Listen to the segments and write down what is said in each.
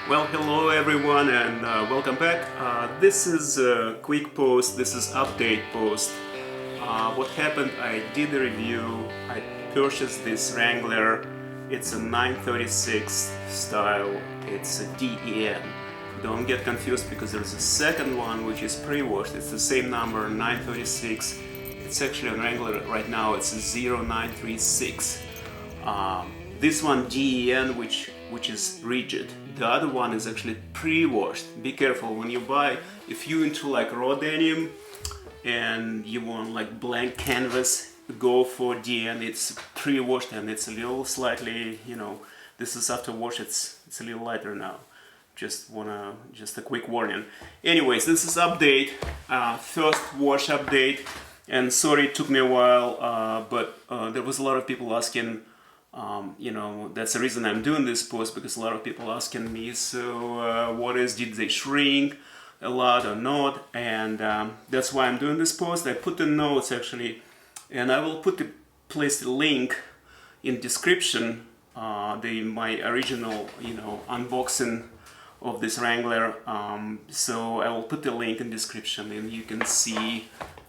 Well, hello everyone and welcome back. This is a quick post, this is update post. What happened, I did a review, I purchased this Wrangler. It's a 936 style, it's a DEN. Don't get confused because there's a second one which is pre-washed. It's the same number, 936. It's actually a Wrangler right now, it's a 0936. This one DEN, which is rigid. The other one is actually pre-washed. Be careful when you buy. If you're into like raw denim and you want like blank canvas, go for DEN. It's pre-washed and it's a little slightly, this is after wash. It's a little lighter now. Just a quick warning. Anyways, this is update, first wash update. And sorry it took me a while, but there was a lot of people asking. That's the reason I'm doing this post, because a lot of people asking me, so did they shrink a lot or not? And that's why I'm doing this post. I put the notes actually, and I will place the link in description, my original unboxing of this Wrangler. So I will put the link in description and you can see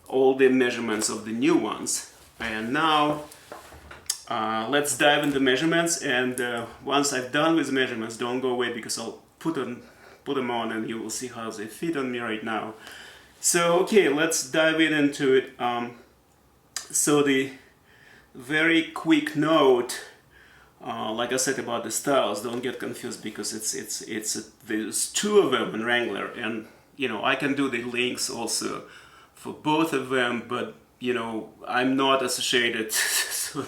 all the measurements of the new ones. And now let's dive into measurements, and once I've done with measurements, don't go away because I'll put them on and you will see how they fit on me right now. So okay, let's dive into it. So the very quick note, like I said about the styles, don't get confused because there's two of them in Wrangler, and I can do the links also for both of them, but I'm not associated. So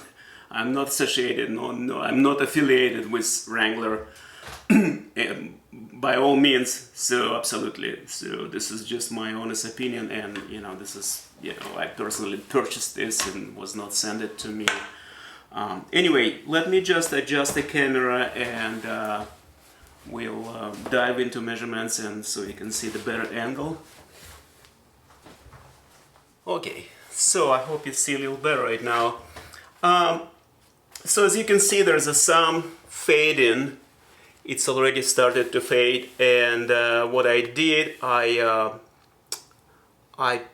I'm not associated, no, I'm not affiliated with Wrangler by all means, so absolutely. So this is just my honest opinion, and this is, I personally purchased this and was not sent it to me. Anyway, let me just adjust the camera and we'll dive into measurements, and so you can see the better angle. Okay, so I hope you see a little better right now. So as you can see, there's some fading. It's already started to fade, and what I did, I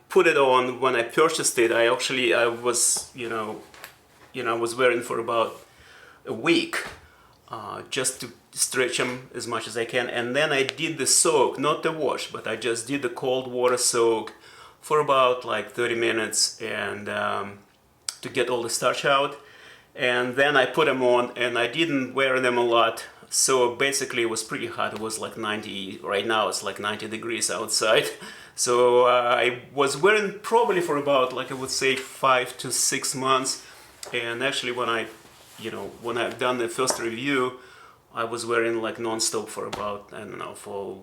put it on when I purchased it. I was was wearing for about a week, just to stretch them as much as I can, and then I did the soak, not the wash, but I just did the cold water soak for about like 30 minutes, and to get all the starch out. And then I put them on, and I didn't wear them a lot, so basically it was pretty hot. It was like 90, right now it's like 90 degrees outside. So I was wearing probably for about, like I would say, 5 to 6 months. And actually when I've done the first review, I was wearing like non-stop for about, I don't know, for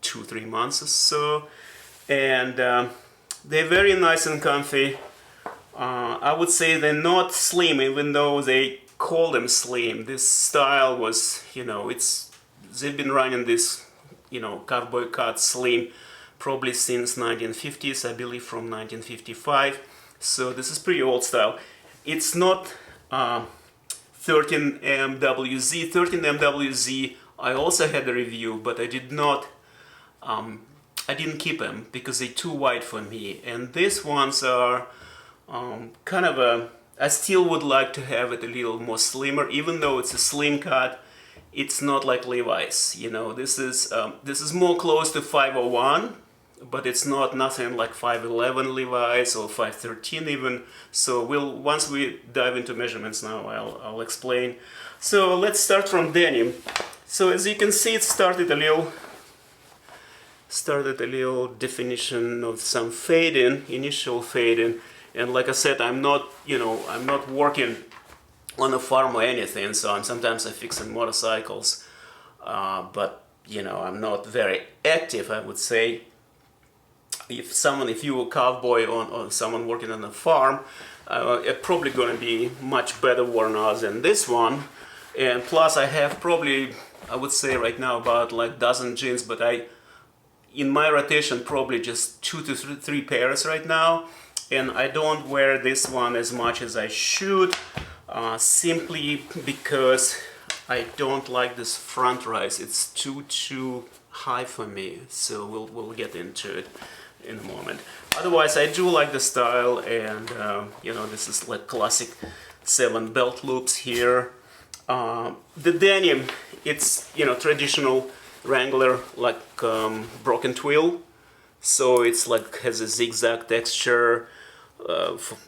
2-3 months or so. And they're very nice and comfy. I would say they're not slim, even though they call them slim. This style was, they've been running this, Cowboy cut slim probably since 1950s, I believe from 1955. So this is pretty old style. It's not 13MWZ. 13MWZ, I also had a review, but I didn't keep them because they're too wide for me. And these ones are I still would like to have it a little more slimmer, even though it's a slim cut. It's not like Levi's, this is more close to 501, but it's nothing like 511 Levi's or 513 even. So once we dive into measurements now, I'll explain. So let's start from denim. So as you can see, it started a little definition of some fading, initial fading. And like I said, I'm not working on a farm or anything, so sometimes I fix in motorcycles, but I'm not very active, I would say. If you were a cowboy or someone working on a farm, it's probably going to be much better worn out than this one. And plus I have probably, I would say right now about like dozen jeans, but in my rotation probably just 2 to 3 pairs right now. And I don't wear this one as much as I should, simply because I don't like this front rise. It's too high for me. So we'll get into it in a moment. Otherwise, I do like the style, and you know, this is like classic 7 belt loops here. The denim, it's, you know, traditional Wrangler, like broken twill. So it's like has a zigzag texture.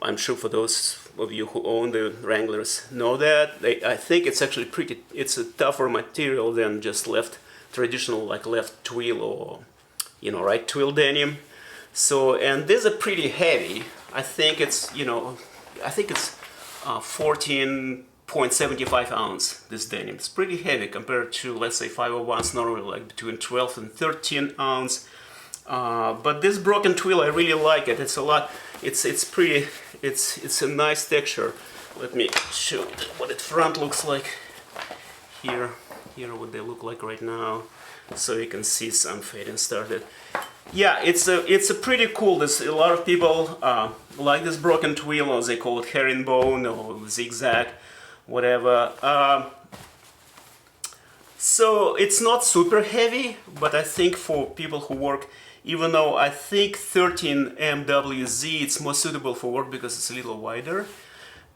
I'm sure for those of you who own the Wranglers know that. I think it's actually it's a tougher material than just traditional like left twill or, you know, right twill denim. So, and these are pretty heavy. I think it's, you know, I think it's 14.75 ounce, this denim. It's pretty heavy compared to, let's say, 501s normally like between 12 and 13 ounce. But this broken twill, I really like it. It's a lot. It's pretty. It's a nice texture. Let me show you what it front looks like. Here what they look like right now, so you can see some fading started. Yeah, it's a pretty cool. There's a lot of people like this broken twill, or they call it herringbone or zigzag, whatever. So it's not super heavy, but I think for people who work, even though I think 13 MWZ it's more suitable for work because it's a little wider.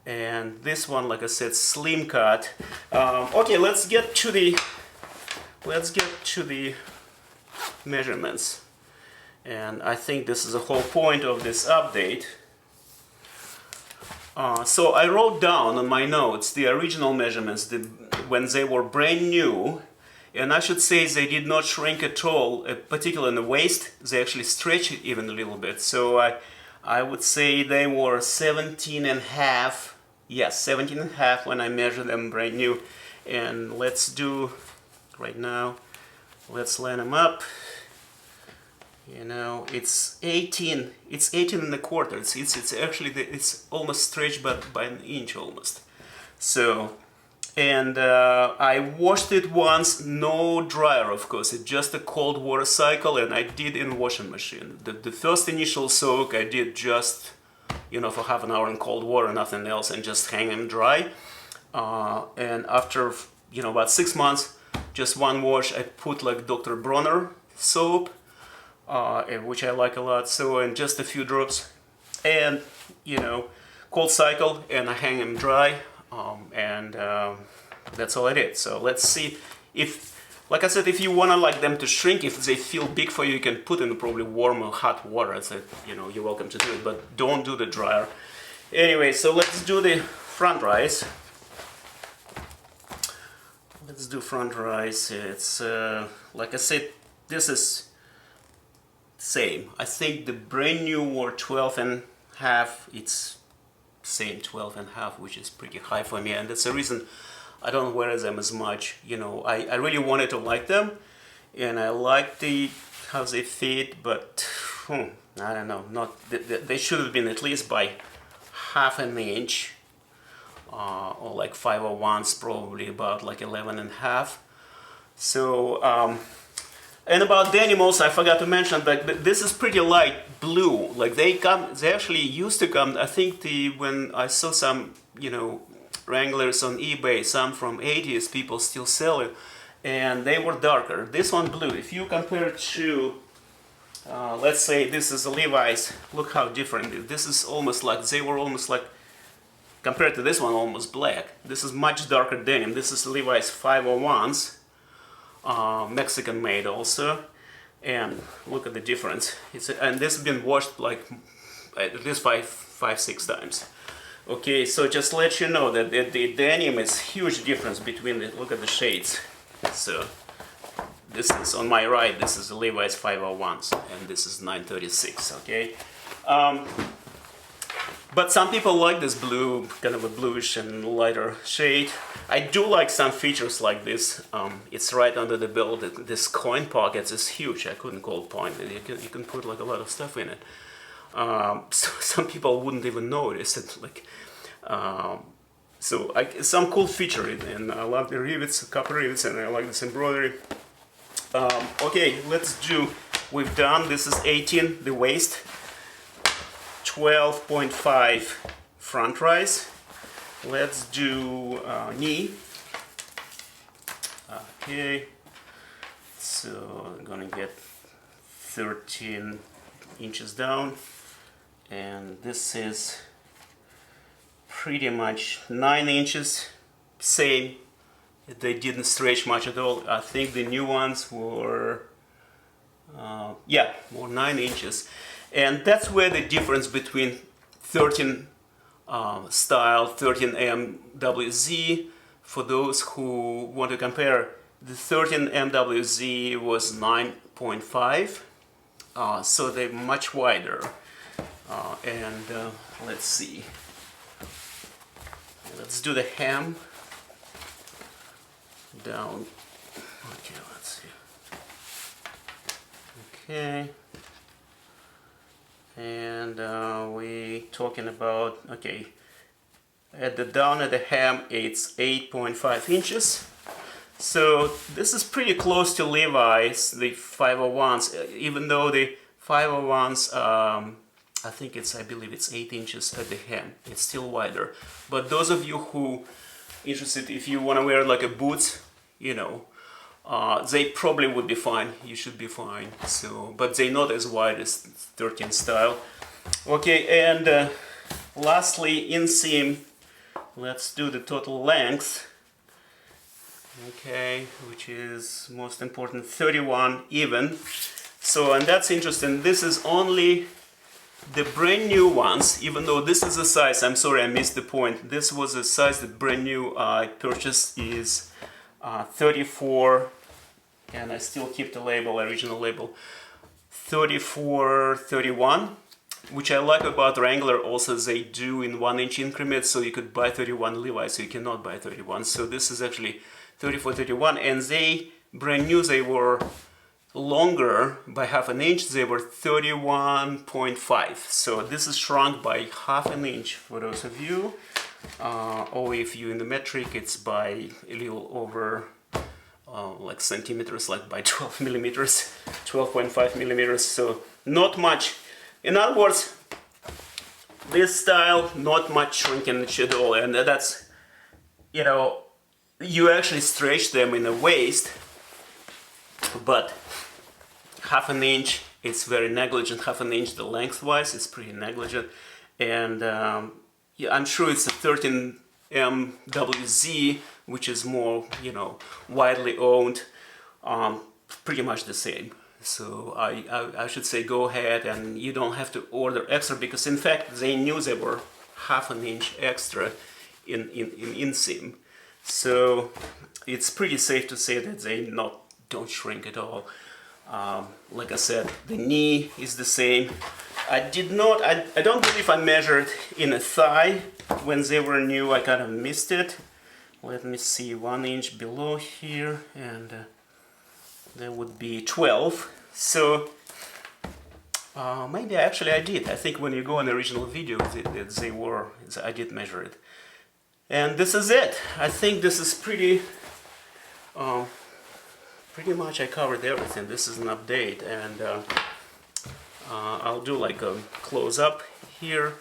And this one, like I said, slim cut. Okay, let's get to the measurements. And I think this is the whole point of this update. So I wrote down on my notes the original measurements when they were brand new, and I should say they did not shrink at all, particularly in the waist. They actually stretched it even a little bit. So I would say they were 17 and a half. Yes, 17 and a half when I measured them brand new. And let's do right now. Let's line them up. You know, it's 18. It's 18 and a quarter. It's actually it's almost stretched by an inch almost. So, and I washed it once, no dryer, of course. It's just a cold water cycle, and I did in washing machine. The first initial soak I did just, you know, for half an hour in cold water, nothing else, and just hang them dry. And after, you know, about 6 months, just one wash, I put like Dr. Bronner soap, which I like a lot. So, and just a few drops, and, you know, cold cycle, and I hang them dry. That's all I did. So let's see if, like I said, if you want to like them to shrink, if they feel big for you, you can put in probably warm or hot water. I said, you know, you're welcome to do it, but don't do the dryer. Anyway, so let's do the front rise. Let's do front rise. It's like I said, this is same. I think the brand new were 12 and a half. It's same 12 and a half, which is pretty high for me, and that's the reason I don't wear them as much. You know, I really wanted to like them, and I like how they fit, but I don't know, they should have been at least by half an inch, or like 501s probably about like 11 and a half. So and about denim also, I forgot to mention that this is pretty light blue. Like they actually used to come. I think when I saw some, you know, Wranglers on eBay, some from 80s, people still sell it, and they were darker. This one blue. If you compare it to, let's say this is a Levi's, look how different it is. This is almost like, they were almost like, compared to this one, almost black. This is much darker denim. This is Levi's 501s. Mexican made also, and look at the difference. And this has been washed like at least five, 6 times. Okay, so just let you know that the denim is huge difference between look at the shades. So this is on my right, this is the Levi's 501s, and this is 936. Okay. But some people like this blue, kind of a bluish and lighter shade. I do like some features like this. It's right under the belt. This coin pockets is huge. I couldn't call it point. You can put like a lot of stuff in it. So some people wouldn't even notice it. Like, some cool feature, and I love the rivets, copper rivets, and I like this embroidery. Okay, let's do. We've done. This is 18, the waist. 12.5 front rise. Let's do knee. Okay, so I'm gonna get 13 inches down, and this is pretty much 9 inches, same. They didn't stretch much at all. I think the new ones were yeah, more 9 inches, and that's where the difference between 13 style 13 MWZ, for those who want to compare, the 13 MWZ was 9.5, so they're much wider. And let's see, let's do the hem down. Okay, let's see. Okay, and we talking about, okay, at the down at the hem it's 8.5 inches. So this is pretty close to Levi's, the 501s, even though the 501s, I believe it's 8 inches at the hem. It's still wider. But those of you who interested, if you want to wear like a boots, you know, they probably would be fine. You should be fine. So, but they're not as wide as 13 style. Okay, and lastly, inseam. Let's do the total length. Okay, which is most important, 31 even. So, and that's interesting. This is only the brand new ones, even though this is a size, I'm sorry I missed the point, this was a size that brand new I purchased is 34, and I still keep the label, original label, 34, 31, which I like about Wrangler also, they do in 1 inch increments, so you could buy 31 Levi's, so you cannot buy 31, so this is actually 34, 31, and they, brand new, they were longer by half an inch. They were 31.5, so this is shrunk by half an inch for those of you, or if you in the metric, it's by a little over like centimeters, like by 12 millimeters, 12.5 millimeters, so not much. In other words, this style, not much shrinkage at all, and that's, you know, you actually stretch them in the waist, but half an inch, it's very negligent. Half an inch, the lengthwise, is pretty negligent. And yeah, I'm sure it's a 13 MWZ, which is more, you know, widely owned, pretty much the same. So I should say go ahead, and you don't have to order extra, because in fact they knew they were half an inch extra in inseam. So it's pretty safe to say that they don't shrink at all. Like I said, the knee is the same. I don't believe I measured in a thigh when they were new. I kind of missed it. Let me see, 1 inch below here, and that would be 12. So maybe actually I did. I think when you go on the original video, I did measure it. And this is it. I think this is pretty much I covered everything. This is an update, and I'll do like a close-up here.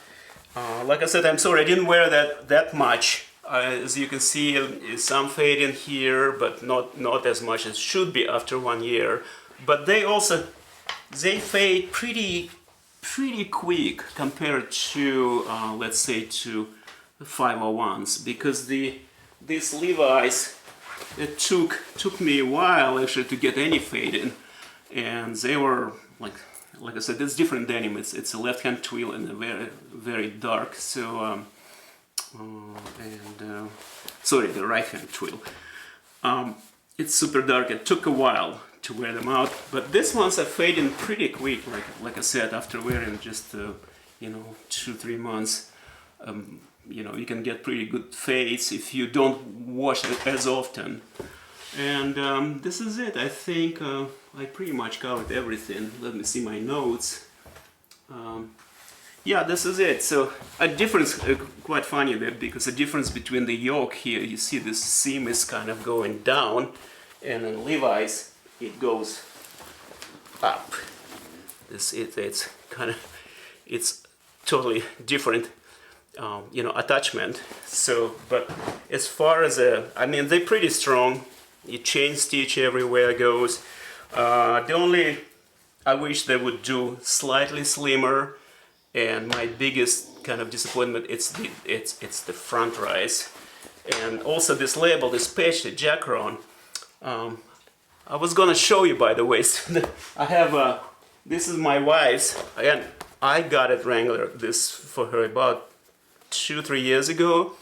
Like I said, I'm sorry I didn't wear that much. As you can see, some fading here, but not as much as should be after 1 year. But they fade pretty quick compared to let's say to the 501s, because these Levi's, it took me a while actually to get any fading, and they were like I said, it's different denim. It's a left-hand twill and a very dark. So sorry, the right-hand twill. It's super dark. It took a while to wear them out, but these ones are fading pretty quick. Like I said, after wearing just you know, 2-3 months. You know, you can get pretty good fades if you don't wash it as often. And this is it. I think I pretty much covered everything. Let me see my notes. Yeah, this is it. So a difference, quite funny there, because the difference between the yoke here, you see this seam is kind of going down, and in Levi's it goes up. It's kind of, it's totally different. You know, attachment. So, but as far as I mean, they're pretty strong. You chain stitch everywhere it goes. The only I wish they would do slightly slimmer, and my biggest kind of disappointment it's the front rise, and also this label, this patch, the Jacron. I was gonna show you, by the way. I have this is my wife's, and I got it Wrangler this for her about 2-3 years ago,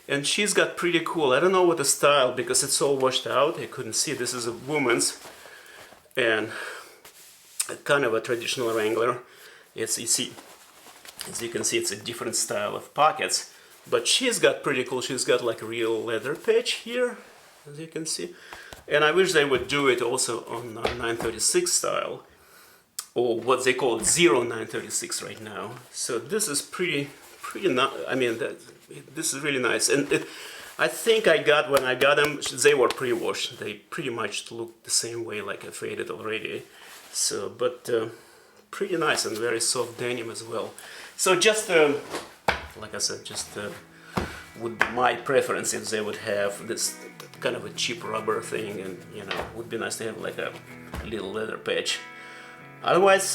and she's got pretty cool. I don't know what the style, because it's all washed out. I couldn't see. This is a woman's, and kind of a traditional Wrangler. It's, you see, as you can see, it's a different style of pockets, but she's got pretty cool. She's got like a real leather patch here, as you can see, and I wish they would do it also on 936 style, or what they call 0936 right now. So this is pretty nice. I mean, this is really nice, and I think I got, when I got them, they were pre-washed. They pretty much look the same way, like I faded already. So, but pretty nice, and very soft denim as well. So just, like I said, just would be my preference if they would have this kind of a cheap rubber thing, and you know, would be nice to have like a little leather patch. Otherwise,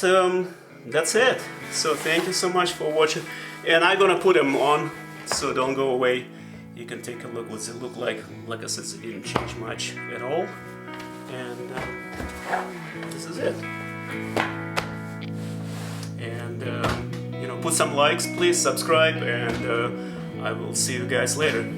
that's it. So thank you so much for watching, and I'm gonna put them on, so don't go away. You can take a look what they look like. Like I said, they didn't change much at all, and this is it. And you know, put some likes, please subscribe, and I will see you guys later.